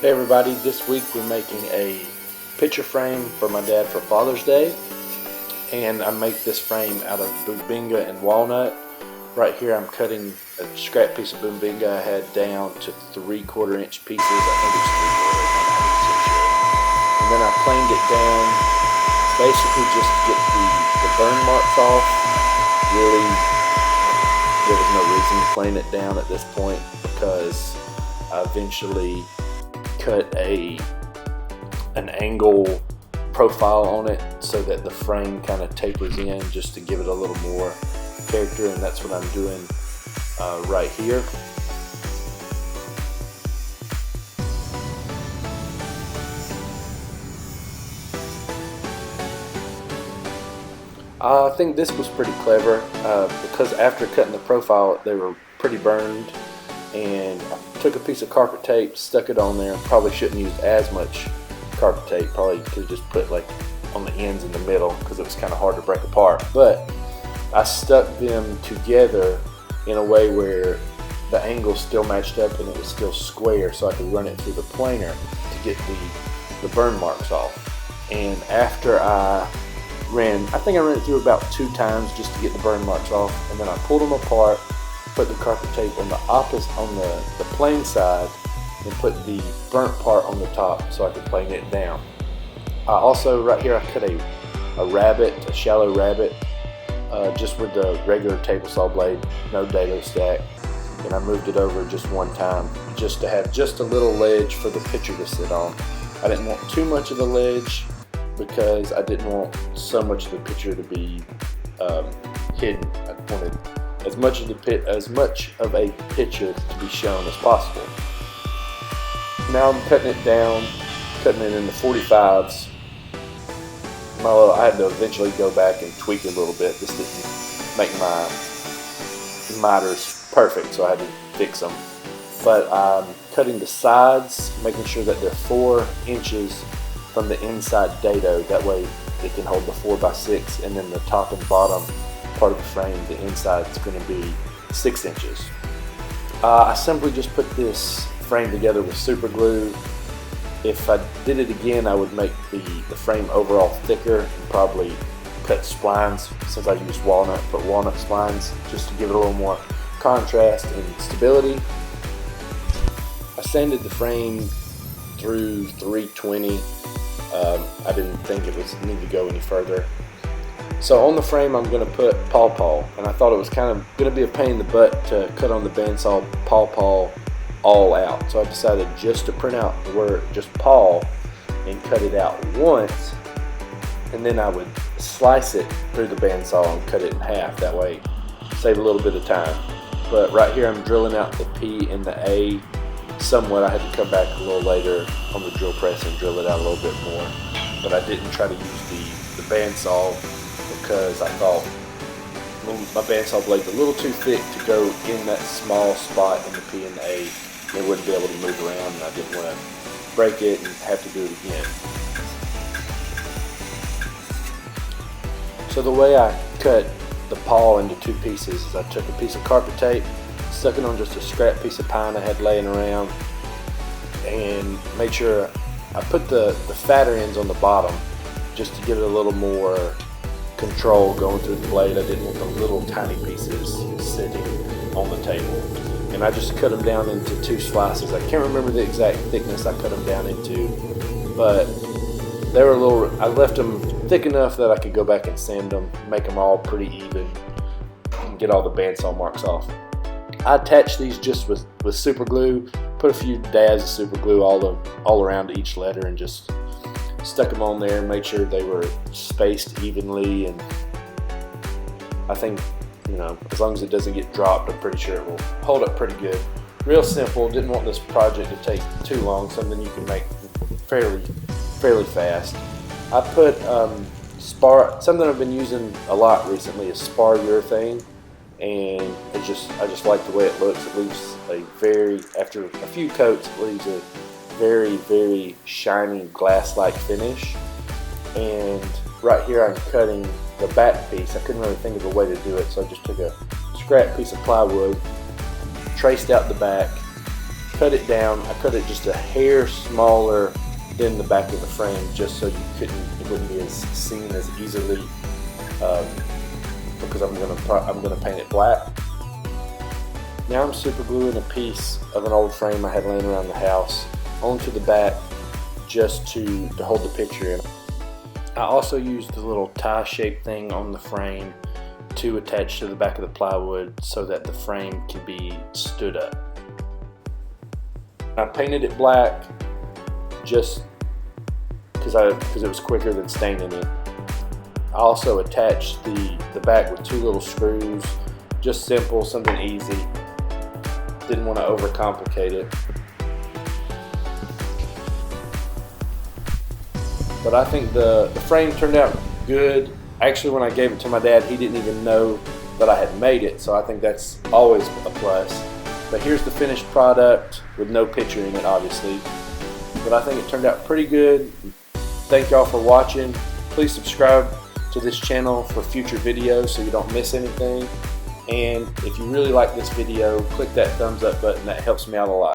Hey everybody, this week we're making a picture frame for my dad for Father's Day, and I make this frame out of Bubinga and walnut. Right here I'm cutting a scrap piece of Bubinga I had down to 3/4 inch pieces. I think it's 3/4, I'm not so sure. And then I planed it down basically just to get the burn marks off. Really, there was no reason to plane it down at this point because I eventually cut an angle profile on it so that the frame kind of tapers in just to give it a little more character, and that's what I'm doing right here. I think this was pretty clever because after cutting the profile they were pretty burned, and I took a piece of carpet tape, stuck it on there. Probably shouldn't use as much carpet tape, probably could just put like on the ends in the middle because it was kind of hard to break apart. But I stuck them together in a way where the angles still matched up and it was still square, so I could run it through the planer to get the burn marks off. And after I think I ran it through about 2 times just to get the burn marks off, and then I pulled them apart, put the carpet tape on the opposite, on the plain side, and put the burnt part on the top so I could plane it down. I also, right here, I cut a rabbit, a shallow rabbit, just with the regular table saw blade, no dado stack, and I moved it over just one time just to have just a little ledge for the picture to sit on. I didn't want too much of the ledge because I didn't want so much of the picture to be hidden. I wanted as much of a picture to be shown as possible. Now I'm cutting it down, cutting it into 45s. I had to eventually go back and tweak it a little bit. This didn't make my miters perfect, so I had to fix them. But I'm cutting the sides, making sure that they're 4 inches from the inside dado. That way it can hold the 4x6, and then the top and bottom part of the frame, the inside is going to be 6 inches. I simply just put this frame together with super glue. If I did it again, I would make the frame overall thicker and probably cut splines. Since I used walnut, put walnut splines just to give it a little more contrast and stability. I sanded the frame through 320. I didn't think it was need to go any further. So on the frame I'm going to put Paw Paw, and I thought it was kind of going to be a pain in the butt to cut on the bandsaw Paw Paw all out. So I decided just to print out the word just Paw and cut it out once, and then I would slice it through the bandsaw and cut it in half. That way save a little bit of time. But right here I'm drilling out the P and the A somewhat. I had to come back a little later on the drill press and drill it out a little bit more, but I didn't try to use the bandsaw because I thought my bandsaw blade's a little too thick to go in that small spot in the P and the A. It wouldn't be able to move around, and I didn't want to break it and have to do it again. So the way I cut the paw into 2 pieces is I took a piece of carpet tape, stuck it on just a scrap piece of pine I had laying around, and made sure I put the fatter ends on the bottom just to give it a little more control going through the blade. I didn't want the little tiny pieces sitting on the table, and I just cut them down into 2 slices. I can't remember the exact thickness I cut them down into, but they were I left them thick enough that I could go back and sand them, make them all pretty even, and get all the bandsaw marks off. I attached these just with super glue, put a few dabs of super glue all around each letter, and just stuck them on there, made sure they were spaced evenly, and I think, you know, as long as it doesn't get dropped, I'm pretty sure it will hold up pretty good. Real simple, didn't want this project to take too long, something you can make fairly fast. I put something I've been using a lot recently is spar urethane, and I just like the way it looks. It leaves after a few coats, it leaves a very shiny glass-like finish. And right here I'm cutting the back piece. I couldn't really think of a way to do it, so I just took a scrap piece of plywood, traced out the back, cut it down. I cut it just a hair smaller than the back of the frame, just so it wouldn't be as seen as easily, because I'm gonna paint it black. Now I'm super gluing a piece of an old frame I had laying around the house onto the back, just to hold the picture in. I also used the little tie-shaped thing on the frame to attach to the back of the plywood so that the frame can be stood up. I painted it black just because it was quicker than staining it. I also attached the back with 2 little screws, just simple, something easy. Didn't want to overcomplicate it. But I think the frame turned out good. Actually, when I gave it to my dad, he didn't even know that I had made it, so I think that's always a plus. But here's the finished product with no picture in it, obviously. But I think it turned out pretty good. Thank y'all for watching. Please subscribe to this channel for future videos so you don't miss anything. And if you really like this video, click that thumbs up button. That helps me out a lot.